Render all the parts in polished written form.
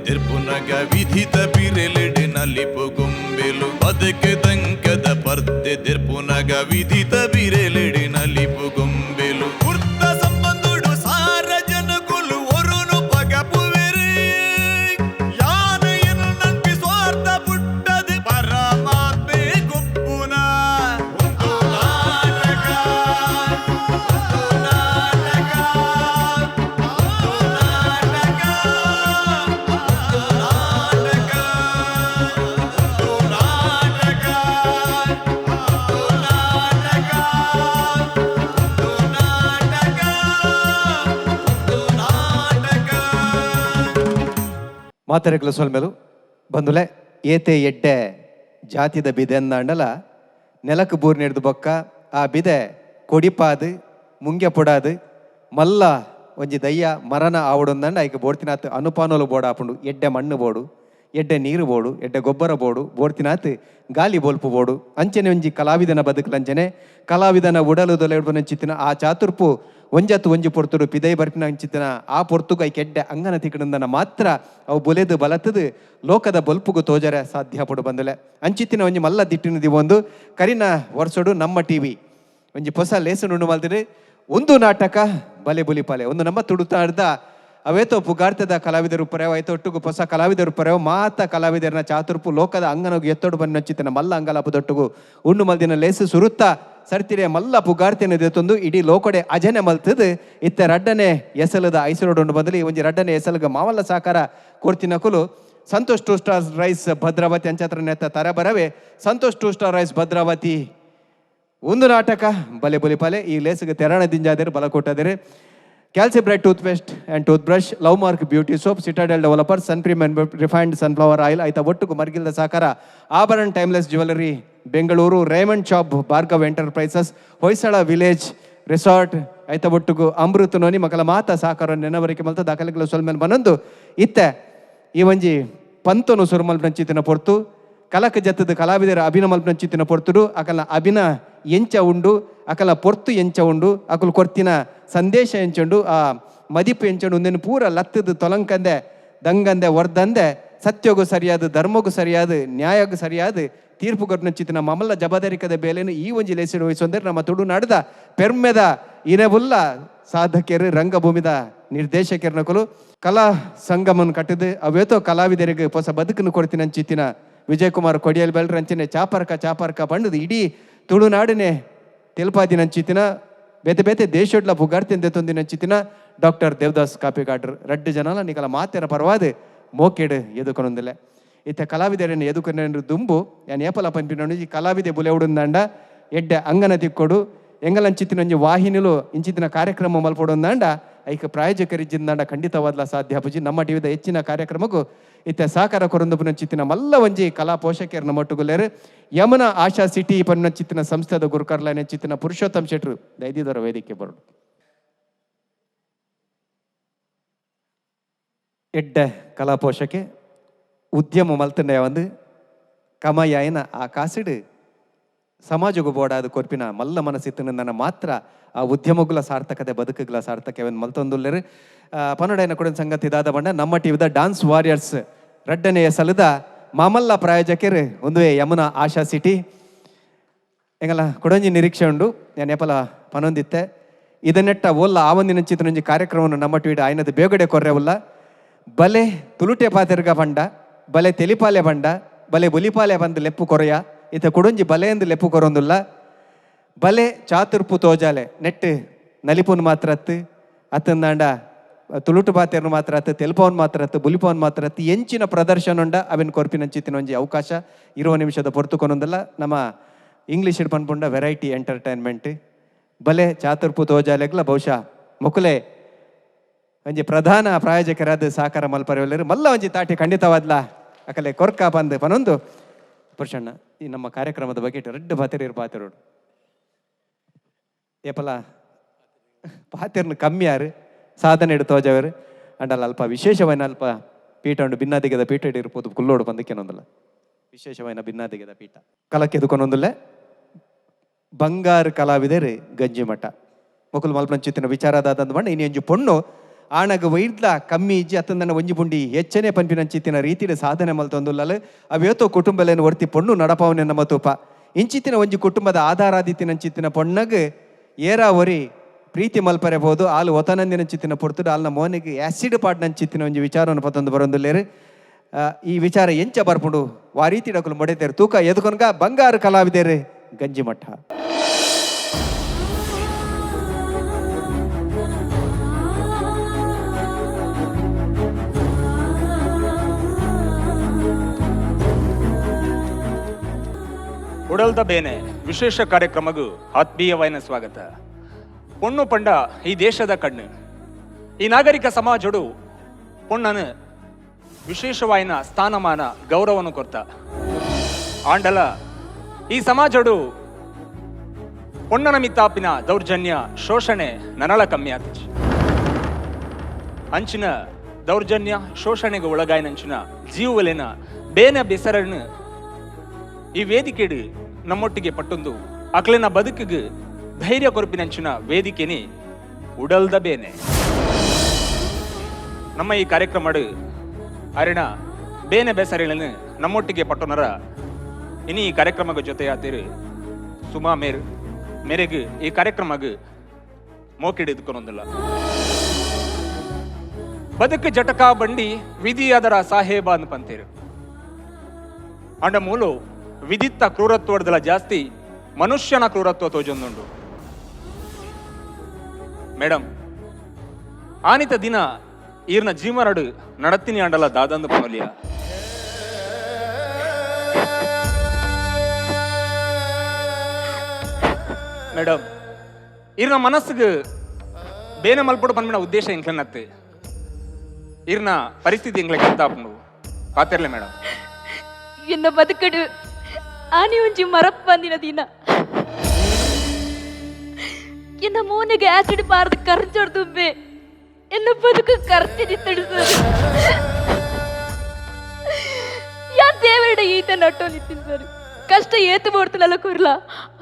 ದಿರ್ಪುನಗ ವಿಧಿತ ಬಿರೆಲೆಡೆ ನಲಿಪು ಗೊಂಬೆಲು ಬದುಕೆ ದಂಕದ ಪರ್ದೆ ದಿರ್ಪುನಗ ವಿಧಿತ ಬಿರೆಲೆಡೆ ನಲಿಪು ಗೊಂಬೆಲು ವೃತ್ತ ಸಂಬಂಧುಡು ಸಾರ ಜನಕುಲು ಒರುನು ಪಗಪುವೆರೆ ಯಾನೆಯನ್ನು ನಂಬಿ ಸ್ವಾರ್ಥ ಪುಟ್ಟದು ಪರಮಾತ್ಮೆ ಗುಪ್ಪುನ ಮಾತರೆಗ್ಲ ಸೊಲ್ಮೆಲು ಬಂದುಲೆ ಏತೆ ಎಡ್ಡೆ ಜಾತಿದ ಬಿದೆ ಅಂದಾಂಡಲ ನೆಲಕ್ಕೆ ಬೂರ್ ನೆಡ್ದು ಬೊಕ್ಕ ಆ ಬಿದೆ ಕೊಡಿಪಾದು ಮುಂಗೆ ಪೊಡಾದು ಮಲ್ಲ ಒಂಜಿ ದಯ್ಯ ಮರನ ಆವಡೊಂದಂಡ ಐಕೆ ಬೋಡ್ತಿನಾತ್ ಅನುಪಾನೋಲು ಬೋಡ ಆಪುಂಡು ಎಡ್ಡೆ ಮಣ್ಣು ಬೋಡು ಎಡ್ಡೆ ನೀರು ಬೋಡು ಎಡ್ಡೆ ಗೊಬ್ಬರ ಬೋಡು ಬೋಡ್ತಿನಾತ್ ಗಾಲಿ ಬೋಲ್ಪು ಬೋಡು ಅಂಚನೆ ಒಂಜಿ ಕಲಾವಿದನ ಬದುಕಲಂಚನೆ ಕಲಾವಿದನ ಉಡಲು ದೊಲೆಡ್ಬನಂಚಿತ್ತಿನ ಆ ಚಾತುರ್ಪು ಒಂಜತ್ತು ಒಂಜಿ ಪೊರ್ತುಡು ಪಿದೈ ಬರ್ಪಿನ ಅಂಚಿತ್ತಿನ ಆ ಪೊರ್ತುಗು ಐ ಕೆಡ್ಡೆ ಅಂಗನ ತಿಕ್ಕಡಂದನ ಮಾತ್ರ ಅವು ಬೊಲೆದು ಬಲತದು ಲೋಕದ ಬಲ್ಪುಗು ತೋಜರೆ ಸಾಧ್ಯ ಪಡು ಬಂದಲೆ ಅಂಚಿತ್ತಿನ ಒಂಜಿ ಮಲ್ಲ ದಿಟ್ಟಿನದಿ ಒಂದು ಕರಿನ ವರ್ಷಡು ನಮ್ಮ ಟಿವಿ ಒಂಜಿ ಹೊಸ ಲೇಸನ್ ಉಂಡು ಮಲ್ತಿರಿ ಒಂದು ನಾಟಕ ಬಲೆ ಬುಲಿಪಾಲೆ ಒಂದು ನಮ್ಮ ತುಡುತ್ತಾಡ್ದ ಅವೇತೋ ಪುಗಾರ್ತದ ಕಲಾವಿದರು ಪರೆವ ಐತೋ ಒಟ್ಟುಗು ಹೊಸ ಕಲಾವಿದರು ಪರೆವ ಮಾತ ಕಲಾವಿದರನ ಚಾತುರ್ಪು ಲೋಕದ ಅಂಗನಗು ಎತ್ತೋಡು ಬನ್ನಚ್ಚಿತನ ಮಲ್ಲ ಅಂಗಲಾಪದೊಟ್ಟುಗು ಉಂಡು ಮಲ್ದಿನ ಲೇಸು ಸುರುತ್ತ ಸರ್ತಿರೆ ಮಲ್ಲ ಪುಗಾರ್ತೆನ ದೇತೊಂದು ಇಡೀ ಲೋಕಡೆ ಅಜನೆ ಮಲ್ತದು ಇತ್ತೆ ರಡ್ಡನೆ ಎಸಲದ ಐಸರೋಡು ಬದಲಿ ಒಂಜಿ ರಡ್ಡನೆ ಎಸಲಗ ಮಾವಲ್ಲ ಸಾಕಾರ ಕೊಡ್ತಿನಕುಲು ಸಂತೋಷ್ 2 ಸ್ಟಾರ್ ರೈಸ್ ಭದ್ರಾವತಿ ಅಂಚತ್ರ ನೆತ್ತ ತರ ಬರವೆ ಸಂತೋಷ್ 2 ಸ್ಟಾರ್ ರೈಸ್ ಭದ್ರಾವತಿ ಒಂದು ನಾಟಕ ಬಲೆ ಬುಲಿಪಾಲೆ ಈ ಲೇಸಿಗೆ ತೆರಣ ದಿಂಜಾದರೆ ಬಲ ಕೊಟ್ಟದರೆ Calcibright toothpaste and toothbrush love mark beauty soap Citadel developer sun premium and refined sunflower oil ಆಯ್ತಾ ಒಟ್ಟುಗು ಮರ್ಗಿಲ್ದ ಸಾಕಾರ Abharana timeless jewellery Bengaluru Raymond shop Bhargav enterprises Hoysala village resort ಆಯ್ತಾ ಒಟ್ಟುಗು ಅಮೃತ ನೋನಿ ಮಕ್ಕಳ ಮಾತ ಸಾಕಾರ ನೆನವರಿಕೆ ಮಲ್ತ ದಾಖಲೆಗಳ ಸೊಲ್ಮೇಲೆ ಬನ್ನೊಂದು ಇತ್ತೆ ಈ ಒಂಜಿ ಪಂತನು ಸುರುಮಲ್ಪಂಚಿತಿನ ಪೊರ್ತು ಕಲಕ ಜತ್ತದ ಕಲಾವಿದರ ಅಭಿನ ಮಲ್ಪಂಚಿತಿನ ಪೊರ್ತುಡು ಅಕಲ ಅಭಿನ ಎಂಚ ಉಂಡು ಅಕಲ ಪೊರ್ತು ಎಂಚ ಉಂಡು ಅಕಲು ಕೊರ್ತಿನ ಸಂದೇಶ ಎಂಚುಂಡು ಆ ಮದಿಪು ಎಂಚುಂಡು ಒಂದೇನು ಪೂರ ಲತ್ತದ ತೊಲಂಕಂದೆ ದಂಗಂದೆ ವರ್ದಂದೆ ಸತ್ಯಗೂ ಸರಿಯಾದ ಧರ್ಮಗೂ ಸರಿಯಾದ ನ್ಯಾಯಗೂ ಸರಿಯಾದ ತೀರ್ಪು ಕೊಟ್ಟಿನ ಮಮಲ್ಲ ಜಬಾದಾರಿಕದ ಬೇಲೆನು ಈ ಒಂಜಿ ಲೇಸಿಡು ವಹಿಸೊಂದರೆ ನಮ್ಮ ತುಳುನಾಡದ ಪೆರ್ಮೆದ ಇನವುಲ್ಲ ಸಾಧಕರು ರಂಗಭೂಮಿದ ನಿರ್ದೇಶಕರನಕಲು ಕಲಾ ಸಂಗಮನ್ ಕಟ್ಟಿದು ಅವೇತೋ ಕಲಾವಿದರಿಗೆ ಹೊಸ ಬದುಕನ್ನು ಕೊಡ್ತೀನಿ ಅಂಚಿತ್ತಿನ ವಿಜಯ್ ಕುಮಾರ್ ಕೊಡಿಯಲ್ ಬೆಲ್ರ ಅಂಚಿನ ಚಾಪರ್ಕ ಬಂಡದು ಇಡೀ ತುಳುನಾಡನೆ ತೆಲುಪಾದಿನ ಅಂಚಿತ್ತಿನ ಬೇತೆ ಬೇತೆ ದೇಶೋಡ್ಲ ಬುಗಾರ್ತಿಂದೆ ತೊಂದಿನ ಅಂಚಿತ್ತಿನ ಡಾಕ್ಟರ್ ದೇವದಾಸ್ ಕಾಪಿಗಾಡ್ರು ರಡ್ಡು ಜನಲ ನಿಕಲ ಮಾತೆರ ಪರವಾದ ಮೋಕೆಡು ಎದುಕೊನೊಂದಿಲ್ಲ ಇತ್ತ ಕಲಾವಿದರನ್ನು ಎದುಕೊನ ದುಂಬು ಯಾನ್ ಏಪಲ ಪಂಪಿನ ಈ ಕಲಾವಿದೆ ಬುಲೆ ಉಡುಂದಾಂಡ ಎಡ್ಡೆ ಅಂಗನ ತಿಕ್ಕೊಡು ಎಂಗಲಂಚಿತ್ತಿನ ಒಂಜಿ ವಾಹಿನಿಲು ಇಂಚಿತ್ತಿನ ಕಾರ್ಯಕ್ರಮ ಮಲ್ಪೊಡೊಂದಾಂಡ ಐಕ ಪ್ರಾಯೋಜಕರಿಜ್ಜಿಂದಾಂಡ ಖಂಡಿತವಾದ್ಲ ಸಾಧ್ಯ ಪುಜಿ ನಮ್ಮ ಟಿವಿದ ಹೆಚ್ಚಿನ ಕಾರ್ಯಕ್ರಮಕ್ಕೂ ಇತ್ತ ಸಾಕಾರ ಕೊರೊಂದು ಮಲ್ಲ ಒಂಜಿ ಕಲಾ ಪೋಷಕರನ್ನ ಮಟ್ಟುಗುಲೇರು ಯಮನ ಆಶಾ ಸಿಟಿ ಪನ್ನಚ್ಚಿತ್ತಿನ ಸಂಸ್ಥೆದ ಗುರುಕರ್ಲೈನ ಚಿತ್ತಿನ ಪುರುಷೋತ್ತಮ್ ಶೆಟ್ರು ದೈದಿದರ ವೇದಿಕೆ ಬರೋಡು ಎಡ್ಡೆ ಕಲಾ ಪೋಷಕೆ ಉದ್ಯಮ ಮಲ್ತಂಡ ಒಂದು ಕಮಯಾಯನ ಆ ಕಾಸಿಡು ಸಮಾಜಗೂ ಬೋಡಾದ ಕೊರ್ಪಿನ ಮಲ್ಲ ಮನಸ್ಸಿತ್ತಿನ ಮಾತ್ರ ಆ ಉದ್ಯಮಗಳ ಸಾರ್ಥಕತೆ ಬದುಕುಗಳ ಸಾರ್ಥಕವನ್ನು ಮಲ್ತೊಂದುಲ್ಲೇರು ಪನ್ನಡೈನ ಕೂಡ ಸಂಗತಿ ದಾದ ಬಂಡ ನಮ್ಮ ಟಿವಿದ ಡಾನ್ಸ್ ವಾರಿಯರ್ಸ್ ರಡ್ಡನೆಯ ಸಲದ ಮಾಮಲ್ಲ ಪ್ರಾಯೋಜಕರು ಒಂದು ಯಮುನಾ ಆಶಾ ಸಿಟಿ ಎಂಗಲ ಕೊಡಂಜಿ ನಿರೀಕ್ಷೆ ಉಂಡು ನಾನು ಏಪಲ ಪನೊಂದಿತ್ತೆ ಇದನ್ನೆಟ್ಟ ಓಲ್ಲ ಆವಂದಿನ ಚಿತ್ರನೊಂಜಿ ಕಾರ್ಯಕ್ರಮವನ್ನು ನಮ್ಮ ಟಿವಿಡ ಆಯ್ನದು ಬೇಗಡೆ ಕೊರ್ರೆವುಲ್ಲ ಬಲೆ ತುಳುಟೆ ಪಾತೆರ್ಗ ಬಂಡ ಬಲೆ ತೆಲಿಪಾಲೆ ಬಂಡ ಬಲೆ ಬುಲಿಪಾಲೆ ಬಂದು ಲೆಪ್ಪು ಕೊರೆಯ ಇತ ಕೊಡೊಂಜಿ ಬಲೆ ಎಂದು ಲೆಪ್ಪು ಕೊರೊಂದುಲ್ಲ ಬಲೆ ಚಾತುರ್ಪು ತೋಜಾಲೆ ನೆಟ್ಟು ನಲಿಪುನ್ ಮಾತ್ರ ಅತ್ತಂದಾಂಡ ತುಳುಟು ಪಾತೆರ್ನು ಮಾತ್ರ ತೆಲ್ಪವನ್ ಮಾತ್ರ ಬುಲಿಪವನ್ ಮಾತ್ರ ಎಂಚಿನ ಪ್ರದರ್ಶನ ಉಂಡ ಅವೆನ್ ಕೊರ್ಪಿನಂಚಿತ್ತಿನ ಒಂಜಿ ಅವಕಾಶ ಇರುವ ನಿಮಿಷದ ಪೊರ್ತುಕೊನೊಂದಲ್ಲ ನಮ್ಮ ಇಂಗ್ಲೀಷ್ ಪನ್ಪುಂಡ ವೆರೈಟಿ ಎಂಟರ್ಟೈನ್ಮೆಂಟ್ ಬಲೆ ಚಾತುರ್ಪು ತೋಜಾಲೆಗ್ಲ ಬಹುಶಃ ಮೊಕುಲೆ ಒಂಜಿ ಪ್ರಧಾನ ಪ್ರಾಯೋಜಕರಾದ ಸಾಕಾರ ಮಲ್ಪರೆಯಲ್ಲರು ಮಲ್ಲ ಒಂಜಿ ತಾಟಿ ಖಂಡಿತವಾದ್ಲ ಅಕಲೆ ಕೊರ್ಕ ಬಂದು ಪನೊಂದು ಪುರುಷಣ್ಣ ಈ ನಮ್ಮ ಕಾರ್ಯಕ್ರಮದ ಬಗ್ಗೆ ರಡ್ಡು ಪಾತೆರು ಪಾತೆರೋಡು ಏಪಲ ಪಾತೆರ್ನು ಕಮ್ಮಿ ಯಾರು ಸಾಧನೆ ಇಡು ತೋಜವರು ಅಂಡಲ್ಲ ಅಲ್ಪ ವಿಶೇಷವೈನ ಅಲ್ಪ ಪೀಠ ಉಂಡು ಭಿನ್ನಾದಿಗೆದ ಪೀಠ ಇಡಿರ್ಬೋದು ಕುಲ್ಲೋಡು ಬಂದಕ್ಕೇನೊಂದಲ್ಲ ವಿಶೇಷವೈನ ಭಿನ್ನಾದಿಗೆದ ಪೀಠ ಕಲಕ್ಕೆ ಎದುಕೊನೊಂದಿಲ್ಲ ಬಂಗಾರು ಕಲಾವಿದರು ಗಂಜಿ ಮಠ ಮೊಕಲು ಮಲ್ಪಂಚಿತ್ತಿನ ವಿಚಾರದಾದಂದು ಬಣ್ಣ ಇನ್ನೊಂಜು ಪೊಣ್ಣು ಆಣಗ ವೈದ್ಲ ಕಮ್ಮಿ ಇಜ್ಜಿ ಅತ್ತಂದನ ಒಂಜಿ ಬುಂಡಿ ಹೆಚ್ಚನೆ ಪಂಪಿನಂಚಿತ್ತಿನ ರೀತಿಯ ಸಾಧನೆ ಮಲ್ತೊಂದುಲ್ಲಲು ಅವೇತೋ ಕುಟುಂಬಲೇನು ವರ್ತಿ ಪೊಣ್ಣು ನಡಪಾವನೆ ನಮ್ಮ ತೂಪ ಇಂಚಿತ್ತಿನ ಒಂಜಿ ಕುಟುಂಬದ ಆಧಾರಾದಿತ್ತಿನಂಚಿತ್ತಿನ ಪೊಣ್ಣಗೆ ಏರಾವರಿ ಪ್ರೀತಿ ಮಲ್ಪರೆಬಹುದು ಆಲು ಒತನಂದಿನಂಚಿತ್ತಿನ ಪೊರ್ತುಡು ಆಲ್ನ ಮೋನಿಗೆ ಆ್ಯಸಿಡ್ ಪಾಡ್ನಂಚಿತ್ತಿನ ಒಂಜಿ ವಿಚಾರವನ್ನು ಪತ್ತೊಂದು ಬರೊಂದುಲ್ಲೇರು ಈ ವಿಚಾರ ಎಂಚ ಬರ್ಪುಂಡು ವಾ ರೀತಿ ಡಕಲು ಮೊಡೆತೇರು ತೂಕ ಎದುಕೊನ್ಗ ಬಂಗಾರು ಕಲಾವಿದೇರು ಗಂಜಿ ಮಠ. ಉಡಲ್ದ ಬೇನೆ ವಿಶೇಷ ಕಾರ್ಯಕ್ರಮಗೂ ಆತ್ಮೀಯವಾದ ಸ್ವಾಗತ. ಪೊಣ್ಣು ಪಂಡ ಈ ದೇಶದ ಕಣ್ಣು. ಈ ನಾಗರಿಕ ಸಮಾಜಡು ಪೊಣ್ಣನು ವಿಶೇಷವಾಯಿನ ಸ್ಥಾನಮಾನ ಗೌರವವನ್ನು ಕೊರ್ತ ಆಂಡಲ ಈ ಸಮಾಜಡು ಪೊಣ್ಣನ ಮಿತ್ತಾಪಿನ ದೌರ್ಜನ್ಯ ಶೋಷಣೆ ನನಳ ಕಮ್ಮಿ ಆತಿಜಿ. ಅಂಚಿನ ದೌರ್ಜನ್ಯ ಶೋಷಣೆಗೆ ಒಳಗಾಯಿನಂಚಿನ ಜೀವಲೇನ ಬೇನೆ ಬೆಸರನ್ನು ಈ ವೇದಿಕೆಡು ನಮ್ಮೊಟ್ಟಿಗೆ ಪಟ್ಟೊಂದು ಅಕ್ಲಿನ ಬದುಕಿಗೆ ಧೈರ್ಯ ಕೊರಪಿನಂಚಿನ ವೇದಿಕೆನೇ ಉಡಲ್ದ ಬೇನೆ. ನಮ್ಮ ಈ ಕಾರ್ಯಕ್ರಮಡು ಅರಿಣ ಬೇನೆ ಬೇಸರಗಳನ್ನು ನಮ್ಮೊಟ್ಟಿಗೆ ಪಟ್ಟೊನರ ಇನ್ನು ಈ ಕಾರ್ಯಕ್ರಮದ ಜೊತೆ ಆತಿರು ಸುಮಾ ಮೇರೆಗೆ ಈ ಕಾರ್ಯಕ್ರಮಗೆ ಮೋಕಿಡಿದುಕೊನೊಂದಿಲ್ಲ. ಬದುಕು ಜಟಕ ಬಂಡಿ ವಿಧಿ ಅದರ ಸಾಹೇಬ ಅನ್ಪಂತೀರು ಅಂಡ ಮೂಲು ವಿಧಿತ್ತ ಕ್ರೂರತ್ವದಲ್ಲ ಜಾಸ್ತಿ ಮನುಷ್ಯನ ಕ್ರೂರತ್ವ ತೋಜೊಂದುಂಡು. ಮೇಡಮ್ ಆನಿತ ದಿನ ಈರ್ನ ಜೀವನಡು ನಡತ್ತಿನಿ ಅಂಡಲ ದಾದಂದು ಪನಲಿಯ ಮೇಡಮ್ ಈರ್ನ ಮನಸ್ಸಿಗೆ ಬೇನೆ ಮಲ್ಪಡು ಪನ್ಮಿನ ಉದ್ದೇಶ ಎಂಕ್ಲೆನತ್ತೆ ಈರ್ನ ಪರಿಸ್ಥಿತಿ ಎಂಗ್ಲೆ ಕತ್ತಾಪುಂಡು ಪಾತಿರ್ಲೆ ಮೇಡಮ್. ಎನ್ನ ಬದುಕಡು ಆನಿ ಒಂಜಿ ಮರಪ್ ಬಂದಿನ ದಿನ ಎನ್ನ ಮೂನೆಗೆ ಆಸಿಡ್ ಪಾರ್ದು ಕರ್ಜೊಡ್ದುಂಬೆ ಎನ್ನ ಬದುಕು ಕರ್ತಿದಿತ್ತಡು ಸರ್. ಯಾ ದೇವರಡ ಈತ ನಟ್ಟೋಲಿತ್ತೀನಿ ಸರ್. ಕಷ್ಟ ಏತು ಬೋಡ್ತಲಲ್ಲ ಕೊರ್ಲ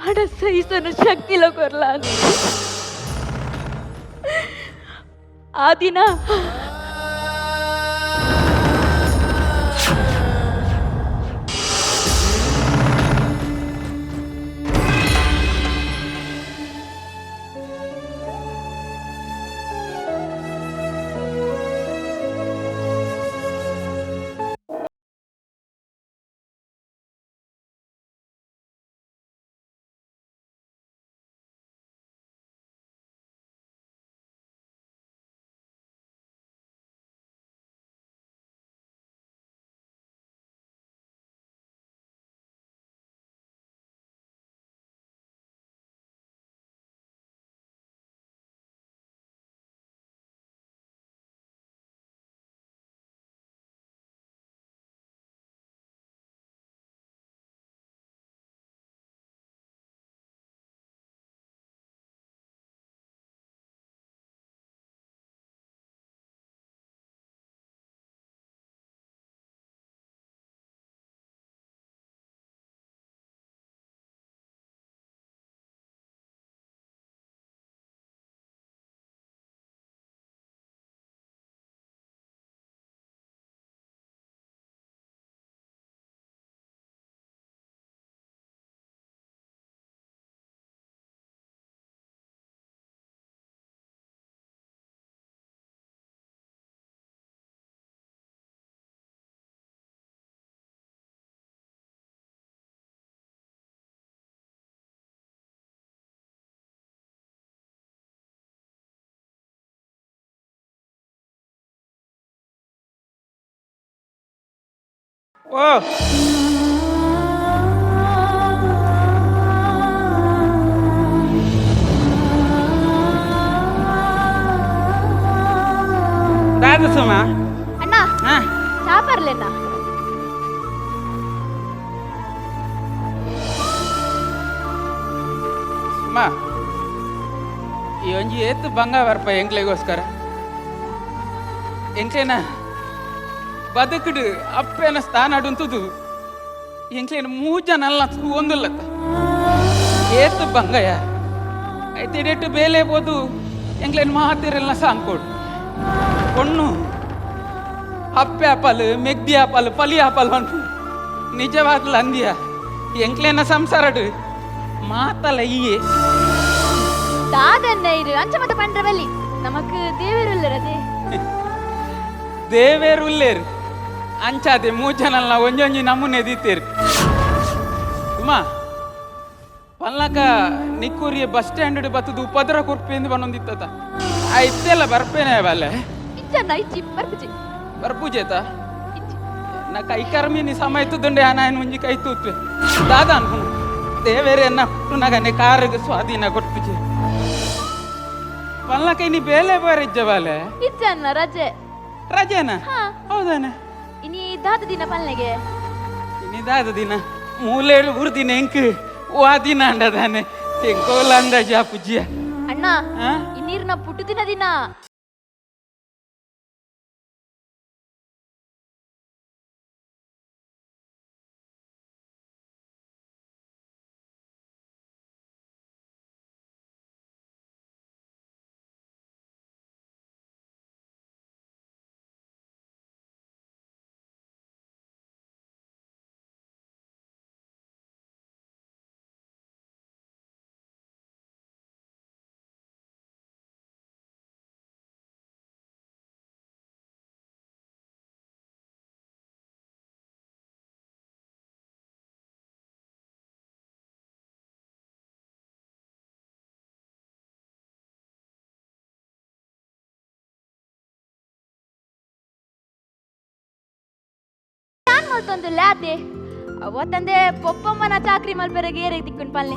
ಹಣ ಸಹಿಸನು ಶಕ್ತಿಲ ಕೊರ್ಲ ಆ ದಿನ ಓ ದಾದ ಸುಮ ಅಣ್ಣ ಚಾ ಬರ್ಲೇನ ಸುಮ ಈ ಒಂಜಿ ಏತು ಬಂಗ ಬರ್ಪ ಎಂಕ್ಲೆಗೋಸ್ಕರ ಎಂಕ್ಲೇನ ಬದುಕುಡು ಅಪ್ಪೇನ ಸ್ಥಾನ ಅಡುಂತುದು ಎಂಕ್ಲೇನ ಮೂಜ ನಲ್ಲ ಒಂದುಲ್ಲತ್ತ ಏತು ಬಂಗಯ ಐತೆ ಡೇಟು ಬೇಲೆ ಬೋದು ಎಂಕ್ಲೇನ ಮಾತಿರಲ್ಲ ಸಾಂಕೋಡು పొన్ను ಹಪ್ಪೆ ಆಪಲ್ ಮೆಗ್ದಿ ಆಪಲ್ ಪಲಿ ಆಪಲ್ ಅನ್ಪು ನಿಜವಾಗ್ಲೂ ಅಂದಿಯ ಎಂಕ್ಲೇನ ಸಂಸಾರಡು ಮಾತಲ್ಲ ಈಯೇ தாதன்ன இரு அஞ்சமத்த பண்ற வள்ளி நமக்கு தேவேர் உள்ளரதே ದೇವೇರು ಉಲ್ಲೇರು ಅಂಚಾದೆ ಮೂಜನಲ್ಲ ಒಂಜೊಂಜಿ ನಮೂನೆ ಎದಿತ್ತೇರು ಸುಮಾ ಪಲ್ಲಕ ನಿಕ್ಕೂರಿಯ ಬಸ್ ಸ್ಟ್ಯಾಂಡ್ ಬತ್ತದು ಉಪದ್ರ ಕೊರ್ಪೆಂದು ಬನ್ನೊಂದಿತ್ತ ಆ ಇತ್ತೆಲ್ಲ ಬರ್ಪೇನೆ ಬಲ್ಲೆ ಇಚ್ಚನ್ನ ಇಚ್ಚಿ ಬರ್ಪುಜಿ ಬರ್ಪೂಜೇತ ನಾ ಕೈ ಕರ್ಮೀನಿ ಸಮಯ ತುದ್ದುಂಡೆ ಆನಾಯನ ಮುಂಜಿ ಕೈ ತೂತ್ವೆ ದಾದ ಅನ್ಕೊಂಡು ದೇವೇರೆ ಎನ್ನ ಹುಟ್ಟು ನಗನೆ ಕಾರಿಗೆ ಸ್ವಾಧೀನ ಕೊಟ್ಪುಜಿ ಪಲ್ಲಕ ಇನಿ ಬೇಲೆ ಬಾರಿಜ್ಜ ಬಾಲೆ ಇಚ್ಚನ್ನ ರಜೆ ರಜೆನಾ ಹೌದಾನೆ ಇನಿ ದಾದ ದಿನ ಪಲ್ನೆಗೆ ಇನಿ ದಾದ ದಿನ ಮೂಲೇಳು ಉರ್ದಿನ ಎಂಕ್ ವಾದಿನ ಅಂಡದಾನೆ ಎಂಕೋಲ ಅಂದಾಜ ಪುಜ್ಜಿಯ ಅಣ್ಣ ಇನ್ನೀರ್ನ ಪುಟ್ಟು ದಿನ ದಿನ ಮಲ್ತೊಂದು ಲಾದೆ ಅವತ್ತಂದೆ ಪೊಪ್ಪಮ್ಮನ ಚಾಕ್ರಿ ಮಲ್ಪೆರೆ ಗೇರೆ ತಿಕ್ಕೊಂಡು ಪಲ್ಲೆ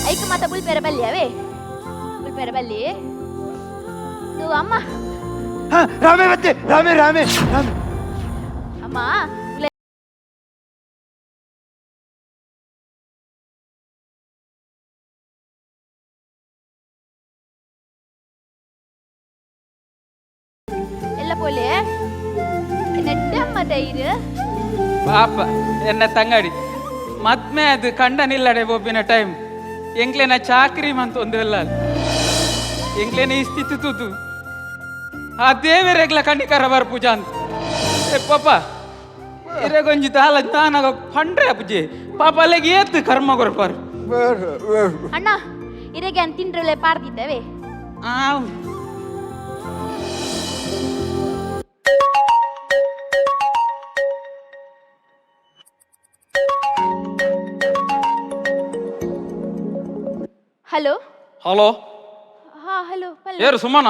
ಐಕ ಮಾತ ಬುಲ್ಪೆರೆ ಬಲ್ಲಿ ಅವೇ ಬುಲ್ಪೆರೆ ಬಲ್ಲಿ ಇದು ಅಮ್ಮ ರಾಮೇ ಮತ್ತೆ ರಾಮೇ ರಾಮೇ ರಾಮೇ ಅಮ್ಮ ಎಲ್ಲ ಪೋಲೆ ಪಾಪ ಎನ್ನ ತಂಗಡಿ ಮದ್ಮೆ ಅದು ಕಂಡ ನಿಲ್ಲಡೆ ಒಬ್ಬಿನ ಟೈಮ್ ಎಂಕ್ಲೇನ ಚಾಕ್ರಿ ಮಂತ ಒಂದು ಎಲ್ಲ ಎಂಕ್ಲೇನ ಇಸ್ತಿತ್ತು ತೂತು ಆ ದೇವರೆಗ್ಲ ಕಣ್ಣಿಕರ ಬರ್ ಪೂಜಾ ಅಂತ ಪಾಪ ಇರಗೊಂಜಿ ತಾಲ ನಾನಾಗ ಪಂಡ್ರೆ ಪೂಜೆ ಪಾಪ ಅಲ್ಲಿಗೆ ಏತ್ತು ಕರ್ಮ ಕೊರ್ಪಾರು ಅಣ್ಣ ಇರೆಗೆ ಅಂತ ತಿಂಡ್ರಲೆ ಪಾರ್ದಿದ್ದೇವೆ ಹಲೋ ಹಲೋ ಹಾ ಹಲೋ ಏರು ಸುಮ್ಮನ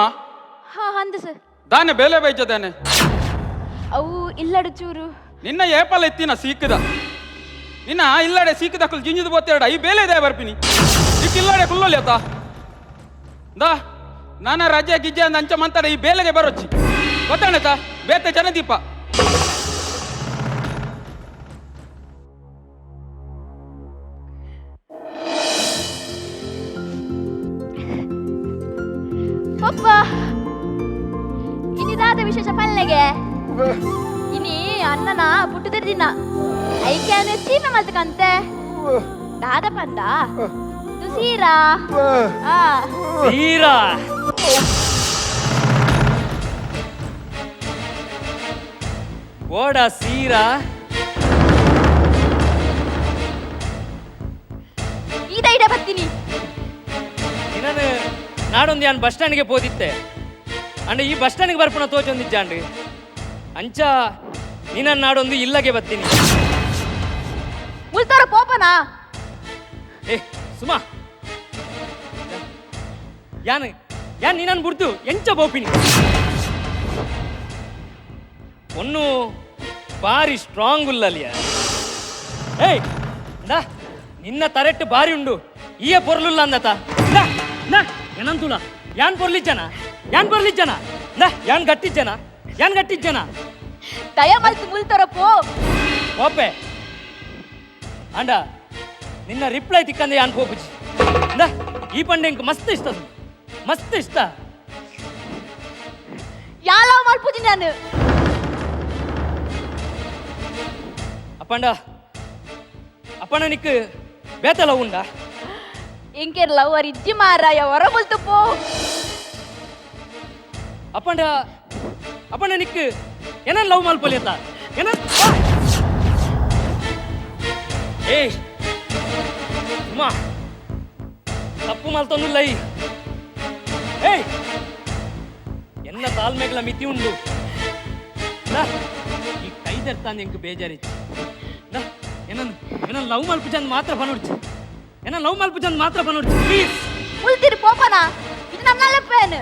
ಹಾ ಅಂದ ಸರ್ ದಾನೆ ಬೇಲೆ ಬೈಜದಾನೆ ಅವು ಇಲ್ಲಡು ಚೂರು ನಿನ್ನ ಏಪಲ್ ಎತ್ತಿನ ಸೀಕದ ನಿನ್ನ ಇಲ್ಲಡೆ ಸೀಕದ ಕುಲ್ ಜಿಂಜಿದು ಬೋತ್ತೆರಡ ಈ ಬೇಲೆ ಇದೆ ಬರ್ಪಿನಿ ಇಲ್ಲಡೆ ಕುಲ್ಲೋಲಿ ಅತ್ತ ದಾ ನಾನ ರಜೆ ಗಿಜ್ಜೆ ಅಂದ ಅಂಚ ಮಂತಾಡ ಈ ಬೇಲೆಗೆ ಬರೋಚ್ಚಿ ಗೊತ್ತಾಣತ ಬೇತೆ ಜನದೀಪ ಪಪ್ಪ ಇನ್ನಿದಾದ ವಿಶೇಷ ಪಲ್ಲೆಗೆ ಇನಿ ಅಣ್ಣನ ಪುಟ್ಟದ ದಿನ ಐಕ್ಯಾನೆ ಸೀಮೆ ಮಲ್ತಕಂತೆ ದಾದ ಪಂದ ಸೀರಾ ಸೀರಾ ಓಡ ಸೀರಾ ಈದ ಬರ್ತೀನಿ ನಾನು ನಾಡೊಂದು ಯಾನ್ ಬಸ್ ಸ್ಟ್ಯಾಂಡ್ಗೆ ಹೋದಿತ್ತೆ ಅಂಡ್ ಈ ಬಸ್ ಸ್ಟ್ಯಾಂಡ್ಗೆ ಬರ್ಪುಣ ತೋಚೊಂದಿಜ್ಜಾಂಡ್ ಅಂಚ ನಿನ್ನ ನಾಡೊಂದು ಇಲ್ಲಗೆ ಬರ್ತೀನಿ ಮುಲ್ತಾರ ಪೋಪನಾ ಏ ಸುಮಾ ಯಾನ್ ಯಾನ್ ನೀನನ್ ಬುಡ್ದು ಎಂಚ ಬೋಪಿನಿ ಒನ್ನು ಬಾರಿ ಸ್ಟ್ರಾಂಗ್ ಉಲ್ಲಲಿಯ ಏಯ್ ನಿನ್ನ ತರೆಟ್ಟು ಬಾರಿ ಉಂಡು ಈಯ ಪೊರ್ಲುಲ್ಲ ಅಂದತ ಏನಂತುಲ ಯಾನ್ ಪೊರ್ಲಿಜ್ಜನ ಯಾನ್ ಗಟ್ಟಿಜ್ಜನ ದಯ ಮಲ್ತು ಮುಲ್ತಾರ ಪೋ ಓಪೆ ಅಂಡ ನಿನ್ನ ರಿಪ್ಲೈ ತಿಕ್ಕಂದೆ ಯಾನ್ ಪೋಪುಜಿ ಈ ಪಂಡೆ ಮಸ್ತ್ ಇಷ್ಟ ಯಾಲ ಮಲ್ಪುಜಿ ನಾನು ಅಪ್ಪಣ್ಣ ನಿಕ್ಕು ಬೇತಲ ಉಂಡ ಇಂಕೆರ್ ಲವರ್ ಇಜ್ಜಿ ಮಾರಾಯ ಹೊರ ಮುಲ್ತು ಪೋ ಅಪ್ಪಂಡ ನಿಕ್ ಏನ ಲವ್ ಮಲ್ಪಲಿಯತ್ತ ಏನ ಏಯ್ ಅಮ್ಮ ತಪ್ಪು ಮಲ್ತೊಂದುಲ್ಲ ಏಯ್ ಎನ್ನ ತಾಳ್ಮೆಗಳ ಮಿತಿ ಉಂಡು ಈ ಕೈ ತೆರ್ತಾನೆ ಎಂಕ್ ಬೇಜಾರಿತ್ತು ಏನ ಲವ್ ಮಲ್ಪ ಚಂದ ಮಾತ್ರ ಪನೋಡ್ಚಿ ಪ್ಲೀಸ್ ಉಳ್ತಿರಿ ಪೋಪನ ಇದು ನಮ್ಮ ಲೆಪ್ಪೇನ್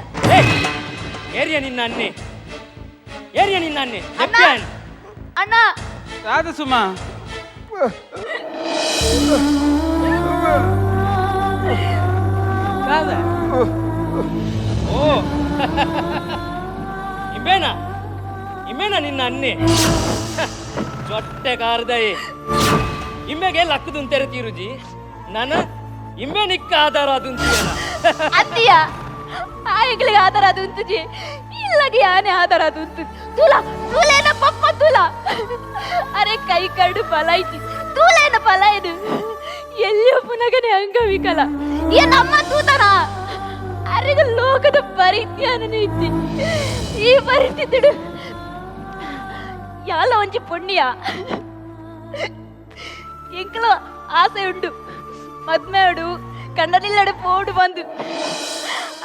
ಏರಿಯ ನಿನ್ನ ಅನ್ನೆ ಅಣ್ಣ ಕಾದು ಸುಮಾ ಕಾದ ಓ ಇಮ್ಮೇನಾ ನಿನ್ನ ಅನ್ನೆ ಚೊಟ್ಟೆ ಕಾರ್ದಯೇ ಇಮ್ಮೆಗೆ ಲಕ್ಕದು ತೆರೆತೀರುಜಿ ನನ್ನ ಇಮ್ಮೆ ನಿಕ್ಕ ಆಧಾರ ಅದು ಅಂತೀಯ ಆಯ್ಗಳಿಗೆ ಆಧಾರ ಅದು ಉಂತುಜಿ ಇಲ್ಲಗೆ ಆನೆ ಆಧಾರ ಅದು ಉಂಟು ತೂಲೇನ ಪಪ್ಪ ತೂಲ ಅರೆ ಕೈ ಕಡು ಫಲ ಐತಿ ತೂಲೇನ ಫಲ ಇದು ಎಲ್ಲಿಯೋ ಪುನಗನೆ ಅಂಗವಿಕಲ ಈ ನಮ್ಮ ತೂತನ ಅರೆಗ ಲೋಕದ ಪರಿತ್ಯಾನನೇ ಇತ್ತಿ ಈ ಪರಿಸ್ಥಿತಿ ಯಾಲ ಒಂಜಿ ಪುಣ್ಯ ಎಂಕಲ ಆಸೆ ಉಂಡು ಮದ್ಮೇಡು ಕಣ್ಣನಿಲ್ಲಡೆ ಪೋಡು ಬಂದು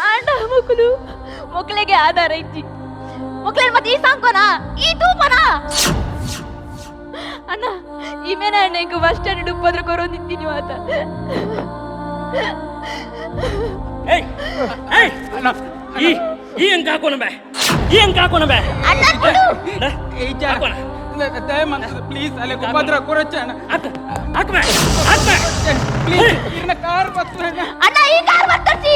ಆಂಡ ಮೊಕ್ಕಳಿಗೆ ಆಧಾರ ಇಜ್ಜಿ ಮೊಕ್ಕಳ ಮತ್ತೆ ಈ ಸಾಂಕೋನ ಈ ತೂಪನ ಅಣ್ಣ ಈ ಮೇನ ಅಣ್ಣಂಗೆ ಬಸ್ ಸ್ಟ್ಯಾಂಡ್ ಉಪ್ಪದ್ರ ಕೊರೊಂದಿದ್ದೀನಿ ಮಾತ ಈ ಹೆಂಗ್ ಹಾಕೋಣ ಬೇ ಅಣ್ಣ ಕೊಡು ಪ್ಲೀಸ್ ಅಲ್ಲೇ ಉಪದ್ರ ಕೊರಚ್ಚ ಪ್ಲೀಸ್ ಕಾರ್ ಬರ್ತದೆ ಅಣ್ಣ ಈ ಕಾರ್ ಬರ್ತತಿ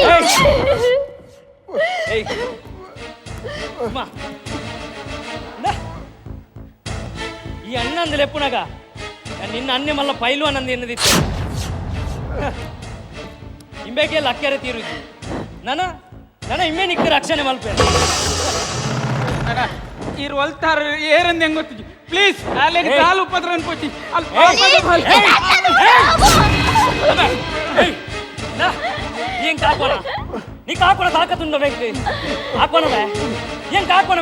ಈ ಅಣ್ಣ ಅಂದಲೆ ಪುನಗ ನಿನ್ನ ಅನ್ನೆ ಮಲ್ಲ ಪೈಲು ಅನ್ನಂದು ಎನ್ನದಿತ್ತು ಇಂಬೇಕೆ ಲಕ್ಕೆರೆ ತೀರುಜಿ ನನ್ನ ಇಮ್ಮೆ ನಿಕ್ಕ ರಕ್ಷಣೆ ಮಲ್ಪೆ ಇರ್ ಒಲ್ತಾರ ಏರಂದ ಹೆಂಗ್ ಗೊತ್ತಿದ್ವಿ ಪ್ಲೀಸ್ ಅಲ್ಲೇ ಕಾಲು ಉಪದ್ರ ಅನ್ಕೋತಿ ಏನ್ ಕಾಕೋಣ ನೀ ಕಾಕೋಣ ತಾಕತ್ತುಂಡ ಬೇಕು ಹಾಕೋಣ ಏನ್ ಕಾಕೋಣ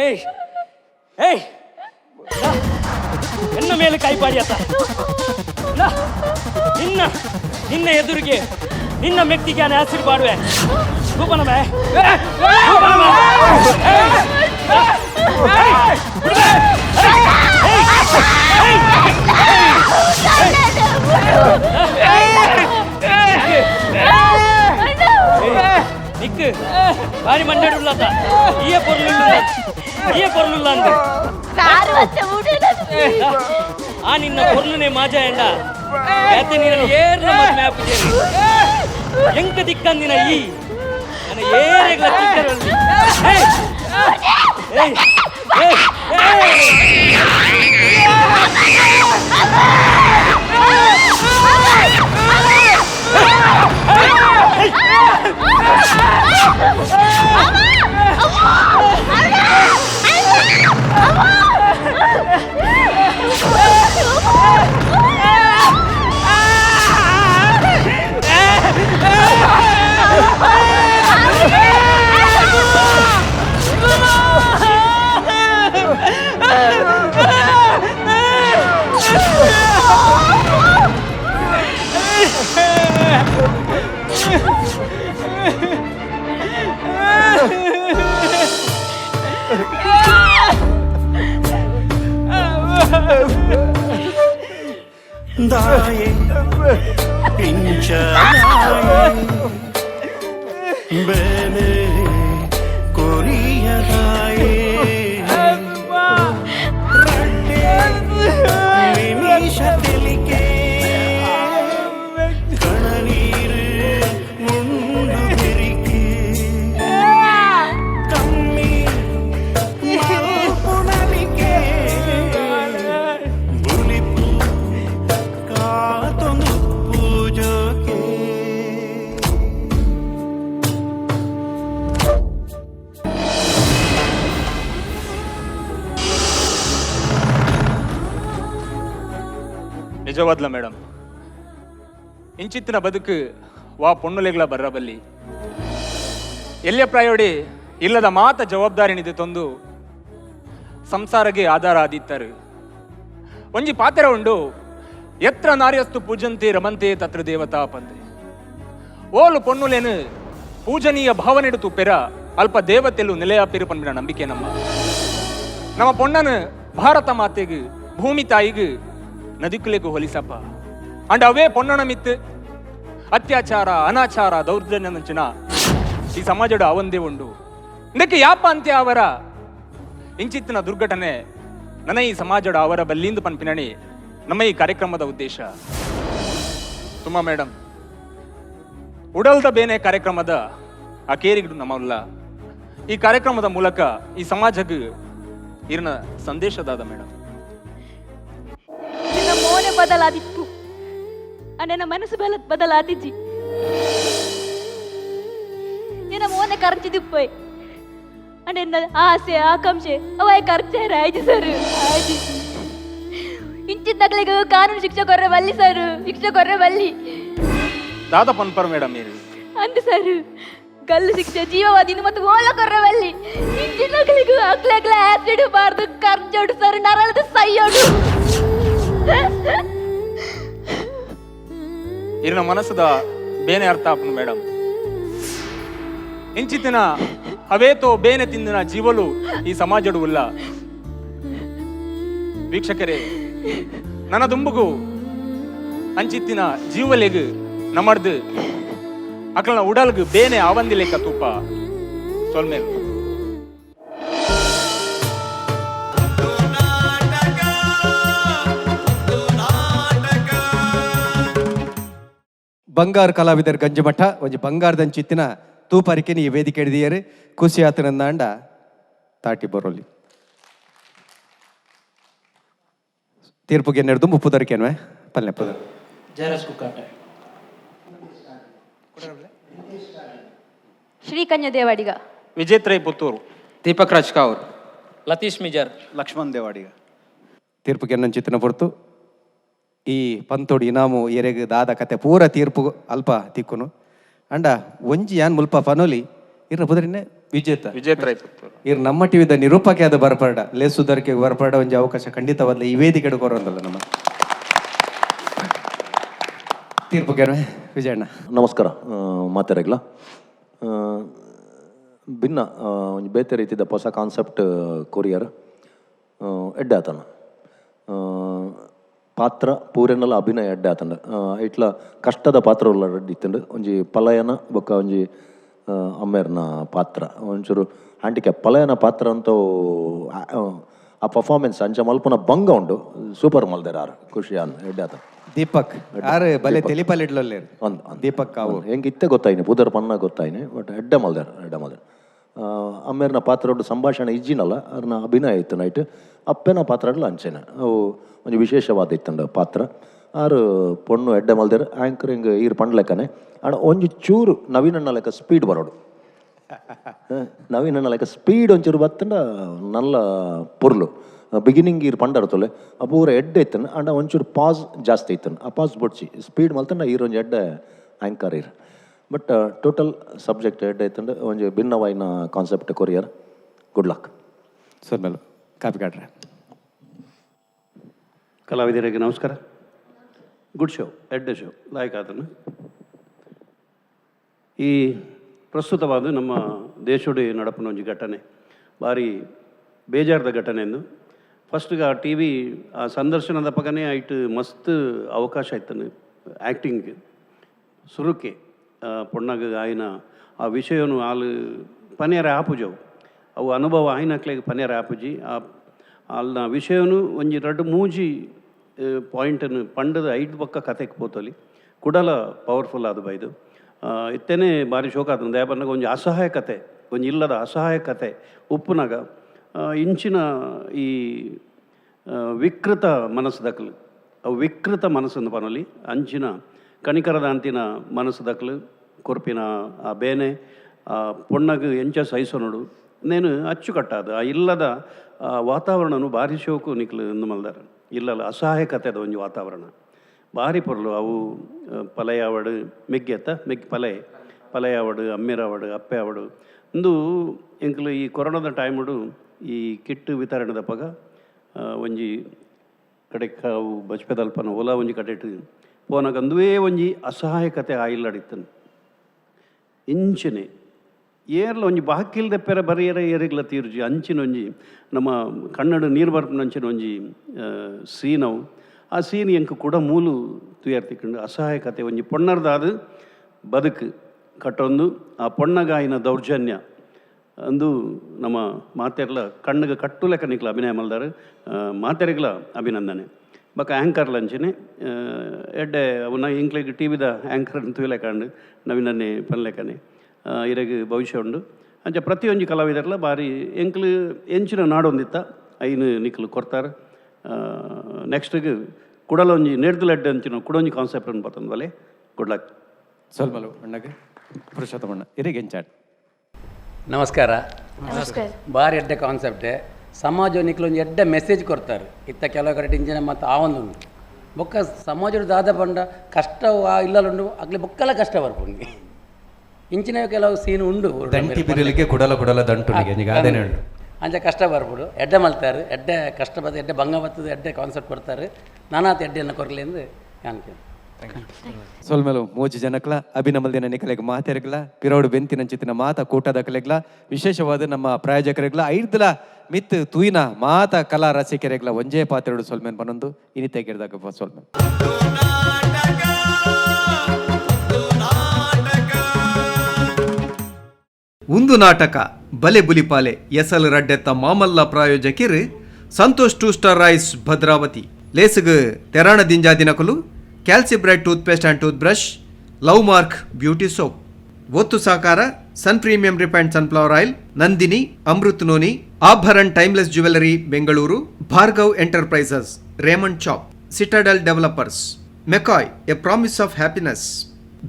ಏಯ್ ಎನ್ನ ಮೇಲೆ ಕೈಪಾಡಿಯತ್ತ ನಿನ್ನ ಎದುರಿಗೆ ನಿನ್ನ ಮೆಕ್ತಿಗೆ ನಾನು ಆಸಿಡ್ ಮಾಡುವೆ ಸೂಪನಮೇ ನಿಕ್ ಬಾರಿ ಮಂಡಾಡುಳ್ಳದ ಈ ಪೊರ್ಲುಲ್ಲ ಅಂತ ಆ ನಿನ್ನ ಪೊರ್ಲುನೆ ಮಾಜ ಎಂಡ ಯಾತೆ ನೀನು ಏರ್ಲ ಮ್ಯಾಪ್ ಎಂಕ ದಿಕ್ಕಂದಿನ ಈ ನನ್ನ ಏರೆಗ್ಲ ತಿಕ್ಕರಲ್ಲಿ दाये पिंचनाये बेले कोरियदाये रड्डे निमिष तिलिके कणनीर मुंडु बिरिके कम्मी मालपुनलिके बुलिपु कातोंदु पूजोके ನಿಜವಾದ್ಲ ಮೇಡಮ್, ಇಂಚಿತ್ತಿನ ಬದುಕು ವಾ ಪೊಣ್ಣುಲೆಗಳ ಬರ್ರಬಲ್ಲಿ ಎಲ್ಲಿಯ ಪ್ರಾಯೋಡಿ ಇಲ್ಲದ ಮಾತ ಜವಾಬ್ದಾರಿ ನಿಧಿ ತಂದು ಸಂಸಾರಗೆ ಆಧಾರ ಆದಿತ್ತರು. ಒಂಜಿ ಪಾತ್ರ ಉಂಡು, ಎತ್ರ ನಾರ್ಯಸ್ತು ಪೂಜಂತೆ ರಮಂತೆ ತತ್ರ ದೇವತಾ ಪಂತೆ. ಓಲು ಪೊಣ್ಣುಲೇನು ಪೂಜನೀಯ ಭಾವನೆಡು ತುಪ್ಪೆರ ಅಲ್ಪ ದೇವತೆಲು ನೆಲೆಯ ಪೆರುಪನ್ಬಿನ ನಂಬಿಕೆ ನಮ್ಮ ಪೊಣ್ಣನು ಭಾರತ ಮಾತೆಗೆ ಭೂಮಿ ತಾಯಿಗೆ ನದಿಕುಲೆಗೂ ಹೊಲಿಸಪ್ಪ. ಅಂಡ್ ಅವೇ ಪೊಣ್ಣನ ಮಿತ್ತು ಅತ್ಯಾಚಾರ ಅನಾಚಾರ ದೌರ್ಜನ್ಯ ನಂಚಿನ ಈ ಸಮಾಜದ ಅವಂದೇ ಉಂಡು. ಇದಕ್ಕೆ ಯಾಪ ಅಂತ್ಯ ಅವರ ಇಂಚಿತ್ತಿನ ದುರ್ಘಟನೆ ನನ್ನ ಈ ಸಮಾಜದ ಅವರ ಬಲ್ಲಿಂದು ಪನ್ಪಿನಣಿ ನಮ್ಮ ಈ ಕಾರ್ಯಕ್ರಮದ ಉದ್ದೇಶ. ತುಂಬ ಮೇಡಮ್, ಉಡಲ್ದ ಬೇನೆ ಕಾರ್ಯಕ್ರಮದ ಆ ಕೇರಿಗಳು ನಮ್ಮಲ್ಲ. ಈ ಕಾರ್ಯಕ್ರಮದ ಮೂಲಕ ಈ ಸಮಾಜಕ್ಕೆ ಇರಿನ ಸಂದೇಶದಾದ ಮೇಡಮ್. ನಿನ್ನ ಮೋನೆ ಬದಲಾದಿತ್ತು, ನನ್ನ ಮನಸ್ಸು ಬದಲಾದಿಜ್ಜಿ. ನಿನ್ನ ಮೋನೆ ಕರ್ಚಿದಿಪ್ಪೈ ಅಣ್ಣ ಆಸೆ ಆಕಾಂಕ್ಷೆ ಅವಾಯ ಕರ್ಚಾರ ಆಯ್ತು ಸರ್. ಆಯ್ತು ಇಂಚಿದ್ದಾಗಲಿಗೆ ಕಾನೂನು ಶಿಕ್ಷೆ ಕೊರ್ರೆ ಬಲ್ಲಿ ಸರ್, ಶಿಕ್ಷೆ ಕೊರ್ರೆ ಬಲ್ಲಿ ದಾದ ಪನ್ಪರ್ ಮೇಡಮ್ ಏರಿ ಅಂದ ಸರ್. ಗಲ್ಲು ಶಿಕ್ಷೆ ಜೀವವಾದಿನ ಮತ್ತು ಓಲ ಕೊರ್ರೆ ಬಲ್ಲಿ ಇಂಚಿದ್ದಾಗಲಿಗೆ ಅಗ್ಲಗ್ಲ ಆಸಿಡ್ ಬಾರ್ದು ಕರ್ಜೋಡು ಸರ್, ನರಳದ ಸೈಯೋಡು. ಇರಿನ ಮನಸ್ಸದ ಬೇನೆ ಅರ್ಥ ಆಪನು ಮೇಡಮ್. ಇಂಚಿತ್ತಿನ ಅವೇತೋ ಬೇನೆ ತಿಂದಿನ ಜೀವಲು ಈ ಸಮಾಜಡು ಇಲ್ಲ. ವೀಕ್ಷಕರೇ, ನನ್ನ ದುಂಬುಗು ಅಂಚಿತ್ತಿನ ಜೀವಲೆಗು ನಮ್ಮಡ್ದು ಅಕ್ಲನ ಉಡಲ್ಗು ಬೇನೆ ಆವಂದಿ ಲೆಕ್ಕ ತೂಪ ಸೊಲ್ಮೇಲು. ಬಂಗಾರ ಕಲಾವಿದರ ಗಂಜಮಠ ಒಂಜಿ ಬಂಗಾರದಂಚಿತ್ತಿನ ತೂಪರಿಕೆ ಈ ವೇದಿಕೆ ಹಿಡಿದಿಯರು ಖುಷಿ ಆತನಂದಾಂಡ ತಾಟಿ ಬರೋಲಿ ತೀರ್ಪುಗೆ ನೆರೆದು ಮುಪ್ಪುದರಿಕೆನ್ವೆ ಪಲ್ಲೆ ಪದ ಶ್ರೀಕನ್ಯ ದೇವಾಡಿಗ, ವಿಜೇತ್ರೈ ಪುತ್ತೂರು, ದೀಪಕ್ ರಾಜ್ಕಾವರ್, ಲತೀಶ್ ಮಿಜರ್, ಲಕ್ಷ್ಮಣ್ ದೇವಾಡಿಗ. ತೀರ್ಪುಗೆ ಚಿತ್ತನ ಹೊರತು ಈ ಪಂತೋಡಿ ಇನಾಮು ಎರೆಗೆ ದಾದ ಕತೆ ಪೂರ ತೀರ್ಪು ಅಲ್ಪ ತಿಕ್ಕುನು ಅಂಡ ಒಂಜಿ ಯಾನ್ ಮುಲ್ಪ ಫನೋಲಿ ಇರ್ನ ಬುದ್ರಿನೇ ವಿಜೇತ್ರೈ ಪುತ್ತೂರು. ಇರ್ ನಮ್ಮ ಟಿವಿದ ನಿರೂಪಕ್ಕೆ ಅದು ಬರ್ಪಡ ಲೇಸುದರ್ಕೆ ಬರ್ಪಡ ಒಂಜಿ ಅವಕಾಶ ಖಂಡಿತವಾದ ಈ ವೇದಿಕೆ ಕೊರಂದಲ್ಲ ನಮ್ಮ ತೀರ್ಪುಗೆ ವಿಜಯಣ್ಣ. ನಮಸ್ಕಾರ ಮಾತಾಡಗ್ಲ ಭಿನ್ನ ಒಂಜಿ ಬೇತೆ ರೀತಿದ ಹೊಸ ಕಾನ್ಸೆಪ್ಟ್ ಕೊರಿಯರ್ ಎಡ್ಡೆ ಆತನ ಪಾತ್ರ ಪೂರೆನಲ್ಲ ಅಭಿನಯ ಎಡ್ಡೆ ಆತಂಡ ಇಟ್ಲ ಕಷ್ಟದ ಪಾತ್ರ ಇತ್ತಂಡು ಒಂಜಿ ಪಲಾಯನ ಬೊಕ್ಕ ಒಂಜಿ ಅಮ್ಮೇರ್ನ ಪಾತ್ರ ಒಂಚೂರು ಹ್ಯಾಂಡಿಕ್ಯಾಪ್ ಪಲಾಯನ ಪಾತ್ರ ಅಂತೂ ಆ ಪರ್ಫಾರ್ಮೆನ್ಸ್ ಅಂಚ ಮಲ್ಪನ ಭಂಗ ಉಂಡು ಸೂಪರ್ ಮಲ್ದೇರ ಆರು ಖುಷಿ ಅನ್ ಎಡ್ಡೆ ಆತ. ದೀಪಕ್ ಆರು ಬಲೆ ತೆಲಿಪಲ್ಲಿಡ್ಲೇ ದೀಪಕ್ ಅವು ಹೆಂಗೆ ಇತ್ತೆ ಗೊತ್ತಾಯ್ನೆ ಬೂದರ್ ಪನ್ನ ಗೊತ್ತಾಯ್ನೆ ಬಟ್ ಎಡ್ಡೆ ಮಲ್ದೇರ ಅಮ್ಮೇರ್ನ ಪಾತ್ರ ಸಂಭಾಷಣೆ ಇಜ್ಜಿನಲ್ಲ ಅವ್ರನ್ನ ಅಭಿನಯ ಇತ್ತು ನೈಟ್ ಅಪ್ಪೆನ ಪಾತ್ರಗಳು ಅಂಚೆನೆ ಅವು ಒಂದು ವಿಶೇಷವಾದ ಇತ್ತಂಡ ಪಾತ್ರ ಆರು ಪೊಣ್ಣು ಎಡ್ಡೆ ಮಲ್ದೇರು ಆ್ಯಂಕರಿಂಗ್ ಈರು ಪಂಡ್ಲೆಕ್ಕನೆ ಆಡ ಒಂಜಿ ಚೂರು ನವೀನಣ್ಣ ಲೆಕ್ಕ ಸ್ಪೀಡ್ ಬರೋಡು ನವೀನಣ್ಣ ಲೆಕ್ಕ ಸ್ಪೀಡ್ ಒಂಚೂರು ಬತ್ತಂಡ ನಲ್ಲ ಪೊರ್ಲು ಬಿಗಿನಿಂಗ್ ಈರು ಪಂಡರ್ತಲೆ ಆ ಪೂರ ಎಡ್ಡೆ ಇತ್ತನ ಆಂಡ ಒಂಚೂರು ಪಾಸ್ ಜಾಸ್ತಿ ಇತ್ತನ ಆ ಪಾಸ್ ಬೊಡ್ಸಿ ಸ್ಪೀಡ್ ಮಲ್ತಂಡ ಈರೊಂಜಿ ಎಡ್ಡೆ ಆ್ಯಂಕರ್ ಇರು ಬಟ್ ಟೋಟಲ್ ಸಬ್ಜೆಕ್ಟ್ ಎಡ್ಡೆ ಇತ್ತಂಡ ಒಂಜಿ ಭಿನ್ನವಾಯಿನ concept courier. Good luck sir ಮೇಲು ಕಾಪಿ ಕಾಡ್ರೆ. ಕಲಾವಿದರಿಗೆ ನಮಸ್ಕಾರ. ಗುಡ್ ಶೋ, ಎಡ್ಡೆ ಶೋ ಲಾಯ್ಕ್ ಆತನು. ಈ ಪ್ರಸ್ತುತವಾದ ನಮ್ಮ ದೇಶೋಡಿ ನಡಪನ ಒಂಜಿ ಘಟನೆ ಭಾರಿ ಬೇಜಾರದ ಘಟನೆ ಎಂದು ಫಸ್ಟ್ಗೆ ಆ ಟಿ ವಿ ಆ ಸಂದರ್ಶನದ ಪಗನೇ ಐಟ್ ಮಸ್ತ್ ಅವಕಾಶ ಆಯ್ತಾನೆ ಆ್ಯಕ್ಟಿಂಗ್ ಸುರುಕೆ ಪೊಣ್ಣಾಗ ಆಯ್ನ ಆ ವಿಷಯನು ಆಲು ಪನ್ಯಾರ ಆಪುಜವು ಅವು ಅನುಭವ ಆಯ್ನಕ್ಲೆಗೆ ಪನ್ಯಾರ ಆಪುಜಿ ಅಲ್ನ ವಿಷಯನು ಒಂಜಿ ರಡ್ಡು ಮೂಜಿ ಪಾಯಿಂಟನ್ನು ಪಂಡದ ಐದು ಪಕ್ಕ ಕತೆಗೆ ಪೋತಲಿ ಕುಡಲ ಪವರ್ಫುಲ್ ಆದ ಬೈದು ಇತ್ತೇನೆ ಭಾರಿ ಶೋಕ ಆತನ ದಯಾಪರ್ನಾಗ ಒಂಜಿ ಅಸಹಾಯಕತೆ ಒಂಜಿ ಇಲ್ಲದ ಅಸಹಾಯಕತೆ ಉಪ್ಪುನಾಗ ಇಂಚಿನ ಈ ವಿಕೃತ ಮನಸ್ಸು ದಕ್ಕಲು ಅವು ವಿಕೃತ ಮನಸ್ಸನ್ನು ಪನಲಿ ಅಂಚಿನ ಕಣಿಕರದ ಅಂತಿನ ಮನಸ್ಸು ದಕ್ಕಲು ಕೊರ್ಪಿನ ಆ ಬೇನೆ ಆ ಪೊಣ್ಣಗೆ ಎಂಚ ಸಹಿಸೋನೋಡು ನೇನು ಅಚ್ಚುಕಟ್ಟಾದ ಆ ಇಲ್ಲದ ವಾತಾವರಣನು ಭಾರಿ ಶೋಕು ನಿಕ್ಲು ಎಂದು ಮಲ್ದಾರ ಇಲ್ಲಲ್ಲ ಅಸಹಾಯಕತೆದ ಒಂಜಿ ವಾತಾವರಣ ಭಾರಿ ಪೊರ್ಲು ಅವು ಪಲಯ ಆವಡು ಮೆಗ್ಗೆ ಮೆಗ್ಗೆ ಪಲಯ ಆವಡು ಅಮ್ಮೆರ ಆವಡು ಅಪ್ಪೆ ಆವಡು ಒಂದು ಎಂಕಲು ಈ ಕೊರೋನಾದ ಟೈಮುಡು ಈ ಕಿಟ್ಟು ವಿತರಣೆದ ಪಗ ಒಂಜಿ ಕಡೆಗೆ ಅವು ಬಚ್ಪೆದಲ್ಪನ ಓಲಾ ಒಂಜಿ ಕಡೆಟ್ ಪೋನಾಗ ಅಂದುವೇ ಒಂಜಿ ಅಸಹಾಯಕತೆ ಆಯಿಲ್ಲಡಿತ್ತನು ಇಂಚನೆ ಏರ್ಲ ಒಂಜಿ ಬಾಕಿಲ್ದೆ ಪೆರ ಬರೆಯರ ಏರಿಗ್ಲ ತೀರ್ಜಿ ಅಂಚಿನ ಒಂಜಿ ನಮ್ಮ ಕನ್ನಡ ನೀರು ಬರ್ಪನ ಅಂಚಿನ ಒಂಜಿ ಸೀನವು ಆ ಸೀನ್ ಎಂಕ್ ಕೂಡ ಮೂಲು ತುಯರ್ತಿಕೊಂಡು ಅಸಹಾಯಕತೆ ಒಂಜಿ ಪೊಣ್ಣರ್ದಾದ ಬದುಕು ಕಟ್ಟೊಂದು ಆ ಪೊಣ್ಣಗಾಯಿನ ದೌರ್ಜನ್ಯ ಅಂದು ನಮ್ಮ ಮಾತೆರ್ಲ ಕಣ್ಣಿಗೆ ಕಟ್ಟು ಲೆಕ್ಕ ನಿಕ್ಲ ಅಭಿನಯ ಮಲ್ದಾರ ಮಾತೆರೆಗ್ಲ ಅಭಿನಂದನೆ ಬಕ ಆ್ಯಂಕರ್ಲ ಅಂಚನೆ ಎಡ್ಡೆ ಅವನ ಇಂಕ್ಲೆಗ್ ಟಿ ವಿದ ಆ್ಯಂಕರ್ ಅಂತೂ ಲೆಕ್ಕಂಡು ನವೀನನ್ನೇ ಪನ್ಲೆಕ್ಕನೆ ಇರಗೆ ಭವಿಷ್ಯ ಉಂಡು ಅಂಚ ಪ್ರತಿಯೊಂದು ಕಲಾವಿದರ್ಲ ಬಾರಿ ಎಂಕ್ಲು ಎಂಚಿನ ನಾಡೊಂದಿತ್ತ ಐನು ನಿಕ್ಲು ಕೊಡ್ತಾರೆ ನೆಕ್ಸ್ಟ್ಗೆ ಕುಡಲೊಂಜಿ ನೆಡ್ದುಲೆಡ್ಡೆ ಅಂಚಿನ ಕುಡೊಂಜಿ ಕಾನ್ಸೆಪ್ಟ್ ಅನ್ನು ಬರ್ತಂದ್ವಲೆ ಗುಡ್ ಲಕ್ ಸೊಲ್ಮಲು ಅಣ್ಣಗೆ ಪುರುಷೋತ್ತಮಣ್ಣ ಇರಿಗೆ ಎಂಚಾಡ್ ನಮಸ್ಕಾರ ನಮಸ್ಕಾರ ಬಾರಿ ಎಡ್ಡೆ ಕಾನ್ಸೆಪ್ಟೆ ಸಮಾಜ ನಿಕ್ಲೊಂದು ಎಡ್ಡೆ ಮೆಸೇಜ್ ಕೊಡ್ತಾರೆ ಇತ್ತ ಕೆಲವು ಕಡೆ ಇಂಜಿನ ಮತ್ತು ಆ ಒಂದು ಬೊಕ್ಕ ಸಮಾಜದ ದಾದ ಪಂಡ ಕಷ್ಟ ಇಲ್ಲುಂಡು ಅಗ್ಲಿ ಬೊಕ್ಕಲ ಕಷ್ಟ ಬರ್ಪುಂಡು ಇಂಚಿನ ಕೆಲವು ಸೀನ್ ಉಂಡು ಕುಡಲ ದಂಟು ಅಂಚ ಕಷ್ಟ ಬರ್ಬಿಡು ಎಡ್ಡೆ ಮಲ್ತಾರೆ ಎಡ್ಡೆ ಕಷ್ಟ ಬರ್ತದೆ ಎಡ್ಡೆ ಭಂಗ ಬರ್ತದೆ ಎಡ್ಡೆ ಕಾನ್ಸೆಪ್ಟ್ ಕೊಡ್ತಾರೆ ನಾನಾತ ಎಡ್ಡೆಯನ್ನು ಕೊರಲಿಂದು ಕಾಣ್ತೀನಿ ಸೊಲ್ಮೆಲು ಮೂಜಿ ಜನಕ್ಲ ಅಭಿನಮಲ್ದಿನ ನಿಕಲೆಗ್ ಮಾತೆರೆಗ್ಲ ಪಿರೋಡು ಬೆಂತಿನ ಚಿತ್ತಿನ ಮಾತ ಕೂಟದ ಕಲೆಗ್ಲ ವಿಶೇಷವಾದ ನಮ್ಮ ಪ್ರಾಯೋಜಕರೆಗ್ಲ ಐದ್ಲ ಮಿತ್ ತೂಯಿನ ಮಾತ ಕಲಾ ರಸಿಕರೆಗ್ಲ ಒಂಜೇ ಪಾತ್ರೆಡು ಸೊಲ್ಮೆನ್ ಬನ್ನೊಂದು ಇನಿ ತೆಗೆರ್ದಾಗ ಸೊಲ್ಮೆನ್ ಉಂದು ನಾಟಕ ಬಲೆ ಬುಲಿಪಾಲೆ ಎಸಲ್ ರಡ್ಡೆತ್ತ ಮಾಮಲ್ಲ ಪ್ರಾಯೋಜಕಿರು ಸಂತೋಷ್ 2 ಸ್ಟಾರ್ ರೈಸ್ ಭದ್ರಾವತಿ ಲೇಸುಗು ತೆರಾಣ ದಿಂಜಾ ದಿನಕಲು Calcibright toothpaste and toothbrush love mark beauty soap ಒತ್ತು ಸಾಕಾರ sun premium refined sunflower oil Nandini Amrit noni Abharan timeless jewellery Bengaluru Bhargav enterprises Raymond shop Citadel developers McCoy a promise of happiness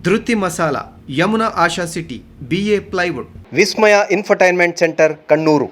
Dhruti masala Yamuna Asha city BA plywood Vismaya infotainment centre Kannur